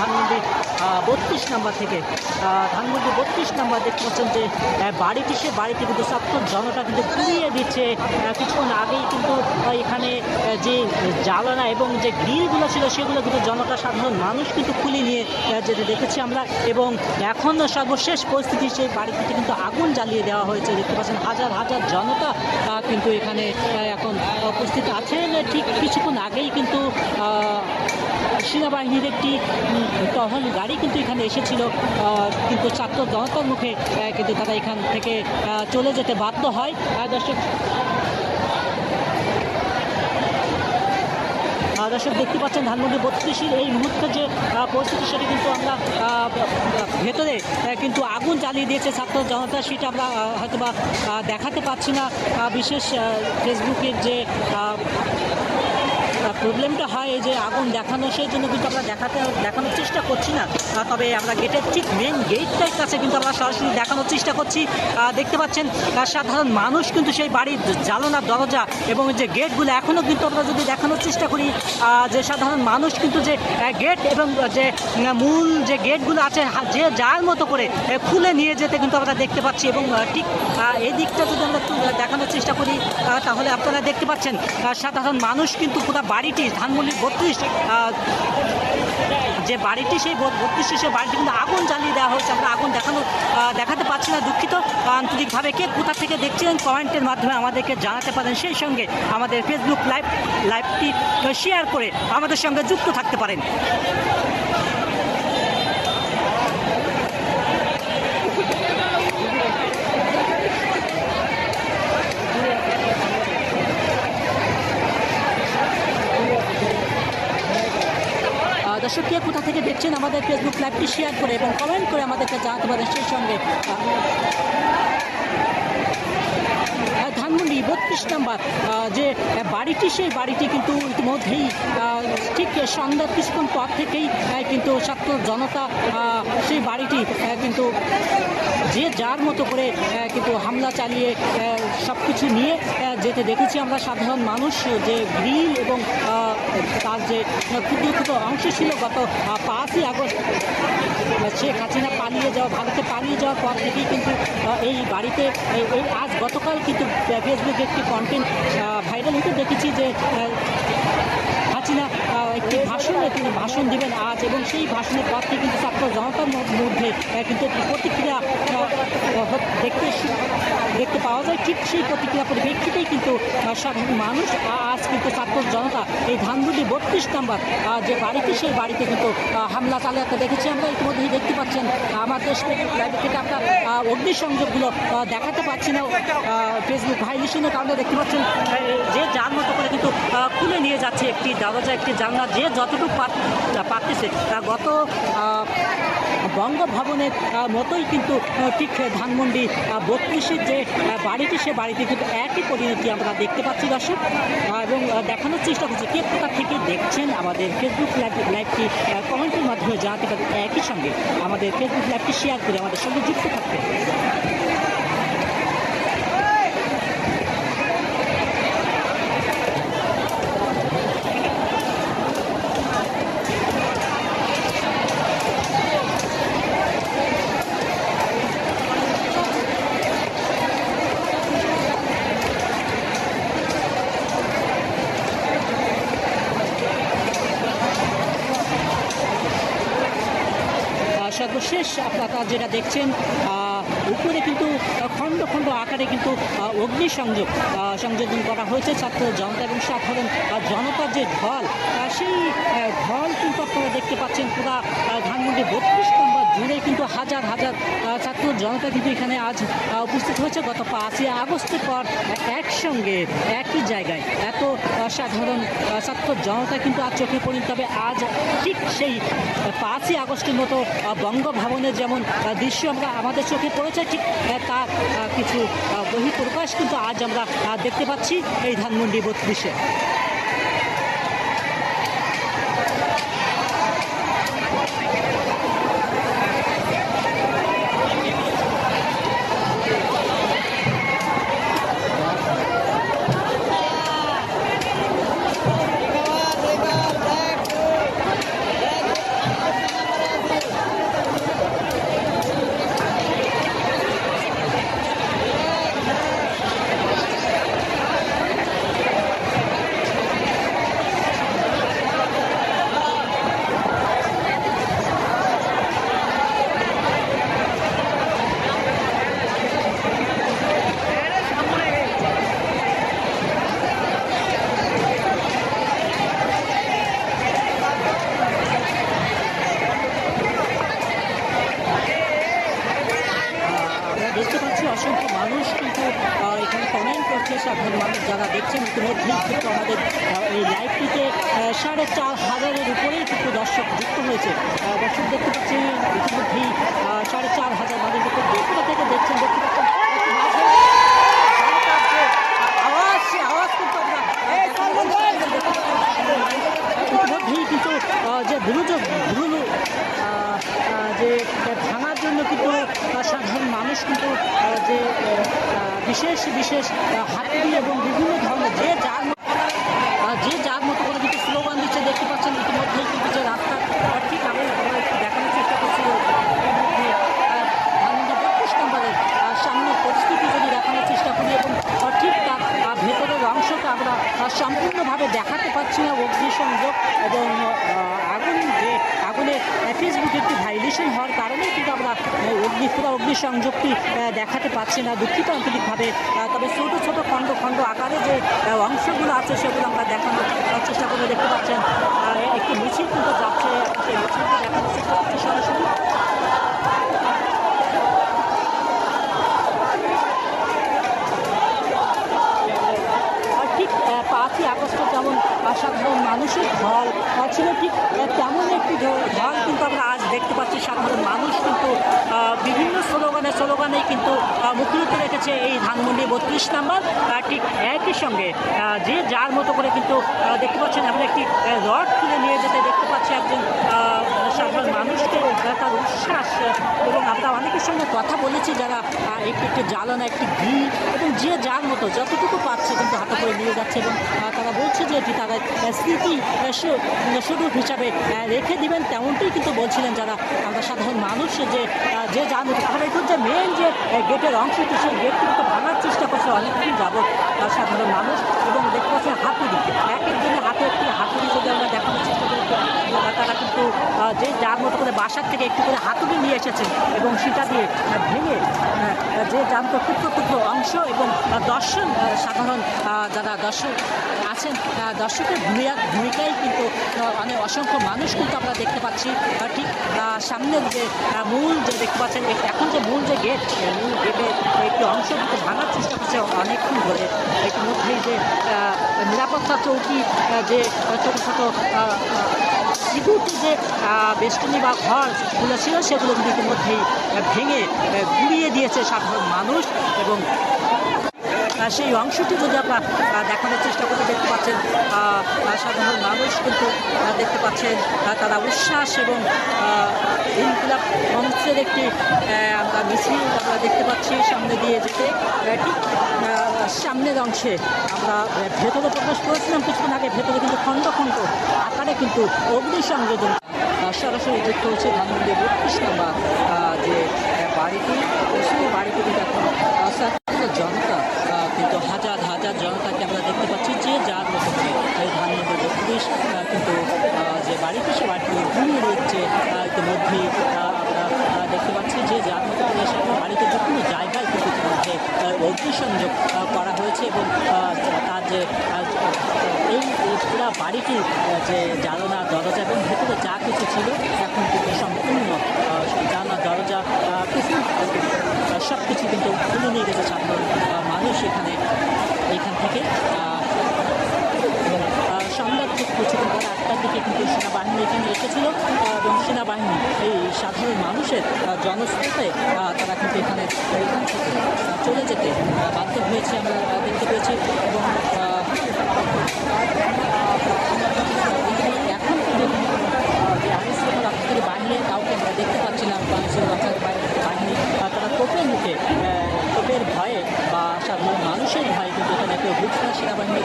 Dhanmondi 32 number থেকে। Dhanmondi 32 number দেখতে পাচ্ছেন যে বাড়িটি, সে বাড়িটি কিন্তু ছাত্র জনতা কিন্তু পুড়িয়ে দিচ্ছে। কিছুক্ষণ আগেই কিন্তু এখানে যে জ্বালানা এবং যে গ্রিলগুলো ছিল সেগুলো কিন্তু জনতা, সাধারণ মানুষ কিন্তু খুলে নিয়ে যেতে দেখেছি আমরা। এবং এখন সর্বশেষ পরিস্থিতি, সেই বাড়িটিতে কিন্তু আগুন জ্বালিয়ে দেওয়া হয়েছে। দেখতে পাচ্ছেন হাজার হাজার জনতা কিন্তু এখানে এখন উপস্থিত আছেন। ঠিক কিছুক্ষণ আগেই কিন্তু সেনাবাহিনীর একটি টহল গাড়ি কিন্তু এখানে এসেছিল, কিন্তু ছাত্র জনতার মুখে কিন্তু তারা এখান থেকে চলে যেতে বাধ্য হয়। দর্শক দেখতে পাচ্ছেন ধানমন্ডি 32-এর এই মুহূর্তে যে পরিস্থিতি, সেটা কিন্তু আমরা ভেতরে কিন্তু আগুন জ্বালিয়ে দিয়েছে ছাত্র জনতা, সেটা আমরা হয়তো বা দেখাতে পাচ্ছি না। বিশেষ ফেসবুকের যে প্রবলেমটা হয় এই যে আগুন দেখানো, সেই জন্য কিন্তু আমরা দেখানোর চেষ্টা করছি না। তবে আমরা গেটের ঠিক মেন গেটটার কাছে কিন্তু আমরা সরাসরি দেখানোর চেষ্টা করছি। দেখতে পাচ্ছেন সাধারণ মানুষ কিন্তু সেই বাড়ির জ্বালানার দরজা এবং যে গেটগুলো এখনও কিন্তু আমরা যদি দেখানোর চেষ্টা করি, যে সাধারণ মানুষ কিন্তু যে গেট এবং যে মূল যে গেটগুলো আছে যে যার মতো করে খুলে নিয়ে যেতে কিন্তু আমরা দেখতে পাচ্ছি। এবং ঠিক এই দিকটা যদি আমরা দেখানোর চেষ্টা করি, তাহলে আপনারা দেখতে পাচ্ছেন সাধারণ মানুষ কিন্তু পুরো বাড়িটি, ধানমন্ডি 32 যে বাড়িটি, সেই 32 সে বাড়িটি কিন্তু আগুন জ্বালিয়ে দেওয়া হয়েছে। আমরা আগুন দেখাতে পারছি না, দুঃখিত। আন্তরিকভাবে কে কোথা থেকে দেখছিলেন কমেন্টের মাধ্যমে আমাদেরকে জানাতে পারেন। সেই সঙ্গে আমাদের ফেসবুক লাইভটি শেয়ার করে আমাদের সঙ্গে যুক্ত থাকতে পারেন। দর্শক কে কোথা থেকে দেখছেন আমাদের ফেসবুক লাইভটি শেয়ার করে এবং কমেন্ট করে আমাদেরকে জানাতে পারেন। সেই সঙ্গে ধানমন্ডি 32 নাম্বার যে বাড়িটি, সেই বাড়িটি কিন্তু ইতিমধ্যেই ঠিক সন্ধ্যার কিছুক্ষণ পর থেকেই কিন্তু ছাত্র জনতা সেই বাড়িটি কিন্তু যে যার মতো করে কিন্তু হামলা চালিয়ে সব কিছু নিয়ে যেতে দেখেছি আমরা। সাধারণ মানুষ যে গ্রিল এবং তার যে ক্ষুদ্র ক্ষুদ্র অংশ ছিল, গত 5ই আগস্ট শেখ হাসিনা ভারতে পালিয়ে যাওয়ার পর থেকেই কিন্তু এই বাড়িতে আজ গতকাল কিন্তু ফেসবুকে একটি কন্টেন্ট ভাইরাল হতে দেখেছি যে হাসিনা একটি তিনি ভাষণ দিবেন আজ, এবং সেই ভাষণের পর থেকে কিন্তু ছাত্র জনতার মধ্যে কিন্তু প্রতিক্রিয়া দেখতে পাওয়া যায়। ঠিক সেই প্রতিক্রিয়া পরিপ্রেক্ষিতেই কিন্তু সাধারণ মানুষ আজ কিন্তু ছাত্র জনতা এই ধানমন্ডি 32 নাম্বার যে বাড়িতে, সেই বাড়িতে কিন্তু হামলা চালাতে দেখেছি আমরা। ইতিমধ্যেই দেখতে পাচ্ছেন আমাদের লাইভ থেকে আমরা অগ্নিসংযোগগুলো দেখাতে পাচ্ছি না ফেসবুক ভাইলেশনের কারণে। দেখতে পাচ্ছেন যে যার মতো করে কিন্তু খুলে নিয়ে যাচ্ছে একটি দরজা, একটি জানলা, যে যতটুকু পারতেছে। গত বঙ্গভবনের মতোই কিন্তু ঠিক ধানমন্ডি 32-এর যে বাড়িটি, সে বাড়িটি কিন্তু একই পরিণতি আমরা দেখতে পাচ্ছি দর্শক। এবং দেখানোর চেষ্টা করছি কে কোথা থেকে দেখছেন আমাদের ফেসবুক লাইভটি কমেন্টের মাধ্যমে জানাতে পারেন। একই সঙ্গে আমাদের ফেসবুক লাইভটি শেয়ার করে আমাদের সঙ্গে যুক্ত থাকতে। সর্বশেষ আপনারা যেটা দেখছেন, উপরে কিন্তু খণ্ড খণ্ড আকারে কিন্তু সংযোজন করা হয়েছে ছাত্র জনতা এবং সাধারণ জনতার যে ঢল, সেই ঢল কিন্তু আপনারা দেখতে পাচ্ছেন পুরা ধানমন্ডি 32 নম্বর জুড়ে কিন্তু হাজার হাজার ছাত্র জনতা কিন্তু এখানে আজ উপস্থিত হয়েছে। গত 5ই আগস্টের পর একসঙ্গে একই জায়গায় এত সাধারণ ছাত্র জনতা কিন্তু আজ চোখে পড়েন। তবে আজ ঠিক সেই 5ই আগস্টের মতো বঙ্গভবনের যেমন দৃশ্য আমাদের চোখে পড়েছে, ঠিক তার কিছু বহিঃপ্রকাশ কিন্তু আজ আমরা দেখতে পাচ্ছি এই ধানমন্ডি 32-এ। করছে সাধারণ মানুষ যারা দেখছেন ইতিমধ্যেই কিন্তু আমাদের এই লাইভটিতে 4,500-এর উপরেই কিন্তু দর্শক যুক্ত হয়েছে। দর্শক দেখতে পাচ্ছি ইতিমধ্যেই 4,500 মানুষ ত্রিপুরা থেকে দেখছেন, দেখতে পাচ্ছেন আওয়াজ কিন্তু আমরা ইতিমধ্যেই কিন্তু যে ধুলো যে ভাঙার জন্য কিন্তু সাধারণ মানুষ কিন্তু যে বিশেষ হাতি এবং বিভিন্ন ধরনের যে যার মতো করে কিন্তু স্লোগান দিচ্ছে। দেখতে পাচ্ছেন ইতিমধ্যেই কিন্তু যে রাস্তা ঠিক আমরা একটু দেখানোর চেষ্টা করছি ধানমন্ডি 32 নম্বরের সামনে পরিস্থিতি যদি দেখানোর চেষ্টা করি এবং ঠিক তার ভেতরের অংশটা আমরা সম্পূর্ণভাবে দেখাতে পারছি না। অগ্নিসংযোগ এবং আগুনের ফেসবুকে একটি ভাইলেশন হওয়ার কারণে কিন্তু আমরা অগ্নিসংযোগটি দেখাতে পারছি না, দুঃখিত আন্তরিকভাবে। তবে ছোটো ছোটো খণ্ড আকারে যে অংশগুলো আছে সেগুলো আমরা দেখানোর চেষ্টা করে। দেখতে পাচ্ছেন একটি মিছিল কিন্তু যাচ্ছে, সেই মিছিলটি দেখানোর চেষ্টা করছে সরাসরি। ঠিক 5ই আগস্টে যেমন সাধারণ মানুষের ঢল ছিল, ঠিক তেমন একটি ঢল কিন্তু আমরা আজ দেখতে পাচ্ছি। সাধারণ মানুষ কিন্তু বিভিন্ন স্লোগানেই কিন্তু মুখরিত রেখেছে এই ধানমন্ডি 32 নম্বর। ঠিক একই সঙ্গে যে যার মতো করে কিন্তু দেখতে পাচ্ছেন আমরা একটি রড তুলে নিয়ে যেতে দেখতে পাচ্ছি একজন সাধারণ মানুষকে, তার উচ্ছ্বাস। এবং আমরা অনেকের সঙ্গে কথা বলেছি যারা একটি জ্বালানো, একটি ঘি এবং যে যার মতো যতটুকু পাচ্ছে কিন্তু হাতে করে নিয়ে যাচ্ছে এবং তারা বলছে যে এটি তারা স্মৃতি স্বরূপ হিসাবে রেখে দিবেন, তেমনটাই কিন্তু বলছিলেন যারা আমরা সাধারণ মানুষ। যে যার মতো তারা এখন যে মেন যে গেটের অংশটি, সেই গেটটি কিন্তু ভাঙার চেষ্টা করছে অনেকদিন যাবৎ সাধারণ মানুষ। এবং দেখতে পাচ্ছি হাতুড়ি, এক একজনের হাতে একটি হাতুড়ি যদি আমরা দেখানোর চেষ্টা করি, তারা কিন্তু যে যার মতো করে বাসার থেকে একটু করে হাতুড়ি নিয়ে এসেছেন এবং সেটা দিয়ে ভেঙে যে যান্ত ক্ষুদ্র অংশ এবং সাধারণ যারা দর্শক আছেন, দর্শকের ভূমিকায় কিন্তু অনেক অসংখ্য মানুষ কিন্তু আমরা দেখতে পাচ্ছি। ঠিক সামনের যে মূল যে দেখতে পাচ্ছেন এখন যে মূল যে গেট, মূল গেটের একটি অংশ কিন্তু ভাঙার চেষ্টা করছে অনেকক্ষণ ধরে। ইতিমধ্যেই যে নিরাপত্তা চৌকি, যে ছোটো সিকিউরিটি যে বেষ্টনী বা ঘরগুলো ছিল সেগুলো কিন্তু ইতিমধ্যেই ভেঙে গুড়িয়ে দিয়েছে সাধারণ মানুষ। এবং সেই অংশটি যদি আমরা দেখানোর চেষ্টা করতে দেখতে পাচ্ছেন সাধারণ মানুষ কিন্তু দেখতে পাচ্ছেন তারা উচ্ছ্বাস এবং ইনকিলাব মঞ্চের একটি আমরা মিছিল আমরা দেখতে পাচ্ছি সামনে দিয়ে যেতে। ঠিক সামনের অংশে আমরা ভেতরে প্রবেশ করেছিলাম কিছুক্ষণ আগে, ভেতরে কিন্তু খণ্ড আকারে কিন্তু অগ্নিসংযোজন সরাসরি যুক্ত হচ্ছে ধানমন্ডি 32 নম্বর যে বাড়িটি, সেই বাড়িটি কিন্তু এখন জনতা কিন্তু হাজার জনতাকে আমরা দেখতে পাচ্ছি যে যার মতো করে এই ধানমন্ডি 32 কিন্তু যে বাড়িটি, সে বাড়িটি ঘুরিয়ে দিচ্ছে। ইতিমধ্যেই আমরা দেখতে পাচ্ছি যে যার মতো করে সে বাড়িতে যে কোনো জায়গায় কিন্তু ইতিমধ্যে অগ্নিসংযোগ করা হয়েছে এবং তার যে এই পুরা বাড়িটির যে জানালা দরজা এবং ভেতরে যা কিছু ছিল এখন কিন্তু সম্পূর্ণ জানালা দরজা কিছু সব কিছু কিন্তু খুলে নিয়ে গেছে সাধারণ মানুষ এইখান থেকে। এবং সন্ধ্যার ঠিক কিছুক্ষণ পরে 8টার দিকে কিন্তু সেনাবাহিনী এখানে এসেছিল এবং সেনাবাহিনী এই সাধারণ মানুষের জনস্রোতে তারা কিন্তু এখান থেকে চলে যেতে বাধ্য হয়েছে আমরা দেখতে পেয়েছি। এবং এখন কিন্তু যে আইনশৃঙ্খলা রক্ষাকারী বাহিনী কাউকে আমরা দেখতে পাচ্ছি না। আইনশৃঙ্খলা রক্ষাকারী বাহিনী তারা তোপের ভয়ে বা সাধারণ মানুষের ভয়ে কিন্তু এখানে কেউ ঢুকছে না। সেনাবাহিনী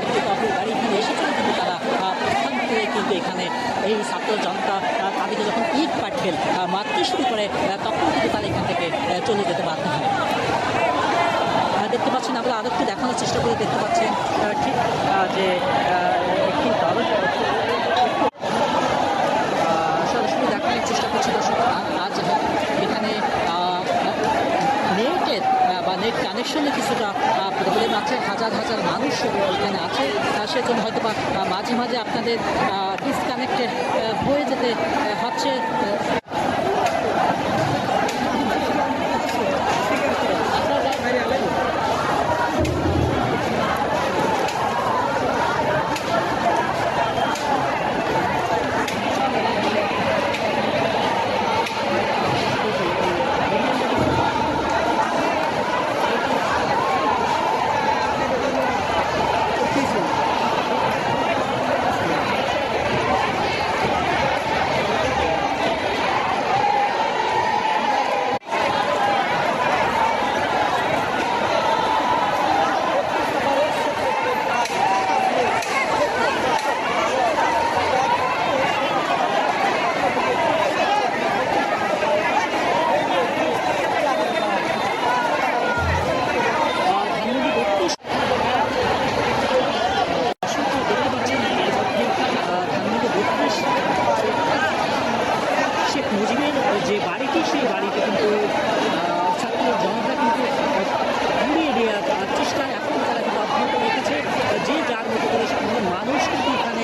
একটি কাপড় গাড়ি এখানে এসেছিল কিন্তু তারা প্রস্থান করে কিন্তু এখানে এই ছাত্র জনতা তাদেরকে যখন ইট পাটকেল মারতে শুরু করে তখন কিন্তু তারা এখান থেকে চলে যেতে বাধ্য হয়। দেখতে পাচ্ছেন আমরা আরও একটু দেখানোর চেষ্টা করে দেখতে পাচ্ছেন ঠিক যে একটি সরাসরি দেখানোর চেষ্টা করছি দর্শক। আজ এখানে নেটের বা নেট কানেকশনে কিছুটা প্রবলেম আছে, হাজার মানুষ এখানে আছে, সেজন্য হয়তো বা মাঝে আপনাদের ডিসকানেক্টেড হয়ে যেতে হচ্ছে। শেখ মুজিবের যে বাড়িটি সেই বাড়িটি কিন্তু ছাত্র জনতা কিন্তু ঘুরিয়ে দেওয়ার চেষ্টা এখন তারা কিন্তু অব্যাহত রেখেছে। যে যার মতো করে সাধারণ মানুষ কিন্তু এখানে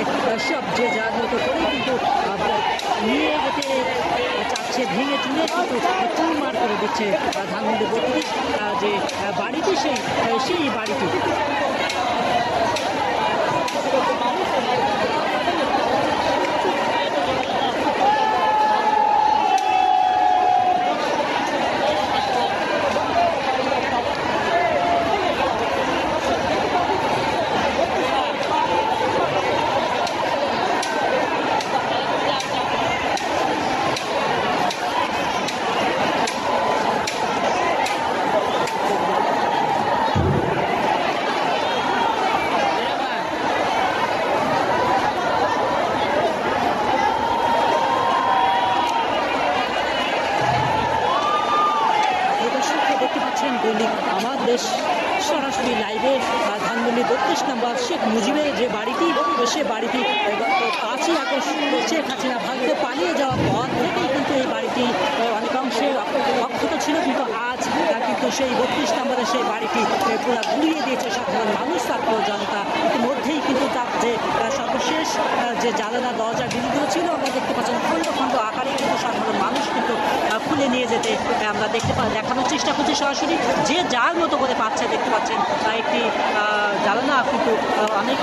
সব যে যার মতো করে কিন্তু নিয়ে যেতে চাচ্ছে, ভেঙে চুলে কিন্তু চুরমার করে দিচ্ছে ধানমন্ডি 32 যে বাড়িটি সেই বাড়িটি। দেখতে পাচ্ছেন দৈনিক আমার দেশ সরাসরি লাইভে ধানমন্ডি 32 নম্বর শেখ মুজিবের যে বাড়িটি, সে বাড়িটি 5ই আগস্ট শেখ হাসিনা ভারতে পালিয়ে যাওয়ার পর থেকেই কিন্তু এই বাড়িটি অনেকাংশে অক্ষত ছিল, কিন্তু আজ কিন্তু সেই 32 নম্বরের সেই বাড়িটি পুরো ঘুরিয়ে দিয়েছে সাধারণ মানুষ, ছাত্র জনতা। ইতিমধ্যেই কিন্তু তার যে সর্বশেষ যে জানালা দরজা গ্রিলগুলো ছিল আমরা দেখতে পাচ্ছেন খণ্ড খণ্ড আকারে কিন্তু সাধারণ মানুষ কিন্তু খুলে নিয়ে যেতে আমরা দেখানোর চেষ্টা করছি সরাসরি। যে যার মতো করে পাচ্ছে দেখতে পাচ্ছেন একটি জানালা কিন্তু অনেক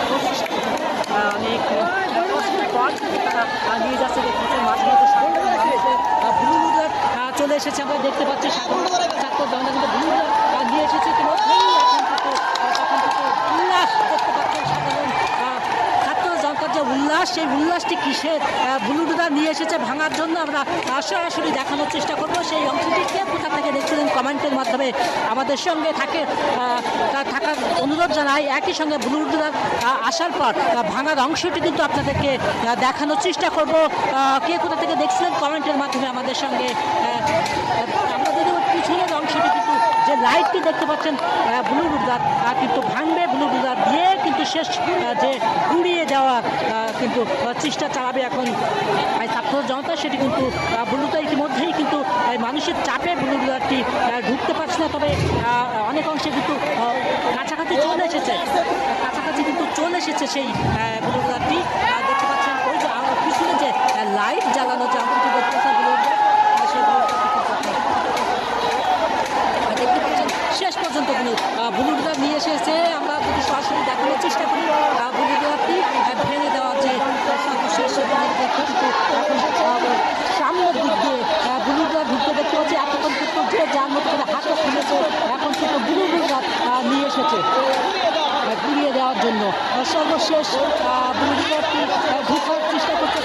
পথ তারা নিয়ে যাচ্ছে দেখতে পাচ্ছেন। মাঝে মধ্যে ব্লু রুলার চলে এসেছে, আমরা দেখতে পাচ্ছি ছাত্র জনতা কিন্তু ব্লু রুলার নিয়ে এসেছে। ইতিমধ্যেই এখন থেকে উল্লাস দেখতে পাচ্ছেন সাধারণ ছাত্র জনতার যে উল্লাস, সেই উল্লাসটি কিসের ব্লু রুলার নিয়ে এসেছে ভাঙার জন্য আমরা সরাসরি দেখানোর চেষ্টা করব। সেই অংশটি কে কোথা থেকে দেখছিলেন কমেন্টের মাধ্যমে আমাদের সঙ্গে থাকার অনুরোধ জানাই। একই সঙ্গে ব্লু রুলার আসার পর ভাঙার অংশটি কিন্তু আপনাদেরকে দেখানোর চেষ্টা করব। কে কোথা থেকে দেখছিলেন কমেন্টের মাধ্যমে আমাদের সঙ্গে। আমরা যদি পিছনের অংশটি কিন্তু যে লাইটটি দেখতে পাচ্ছেন ব্লু রুলার কিন্তু ভাঙবে, ব্লু রুলার দিয়ে কিন্তু শেষ যে ঘুরিয়ে যাওয়া কিন্তু চেষ্টা চালাবে এখন ছাত্র জনতা। সেটি কিন্তু ব্লুটা ইতিমধ্যেই কিন্তু মানুষের চাপে ব্লু রুলারটি ঢুকতে পারছে না, তবে অনেক অংশে কিন্তু কাছাকাছি চলে এসেছে সেই ব্লু রুলারটি। দেখতে পাচ্ছেন ওই যে পিছনে যে লাইট জ্বালানো যে অংশটি দেখতে পাচ্ছেন দেখতে পাচ্ছেন শেষ পর্যন্ত ব্লু রুলার নিয়ে এসেছে। আমরা যদি সরাসরি দেখানোর চেষ্টা করি ব্লু রুলারটি ভেঙে দেওয়ার যে সর্বশেষ সামনের দিক দিয়ে ব্লু রুলার ঢুকতে দেখতে পাচ্ছি। এতক্ষণ কিন্তু যে যার মতো করে হাতে খুলেছে, এখন কিন্তু ব্লু রুলার নিয়ে এসেছে ঘুরিয়ে দেওয়ার জন্য। সর্বশেষ ব্লু রুলারটি ঢুকার চেষ্টা করতে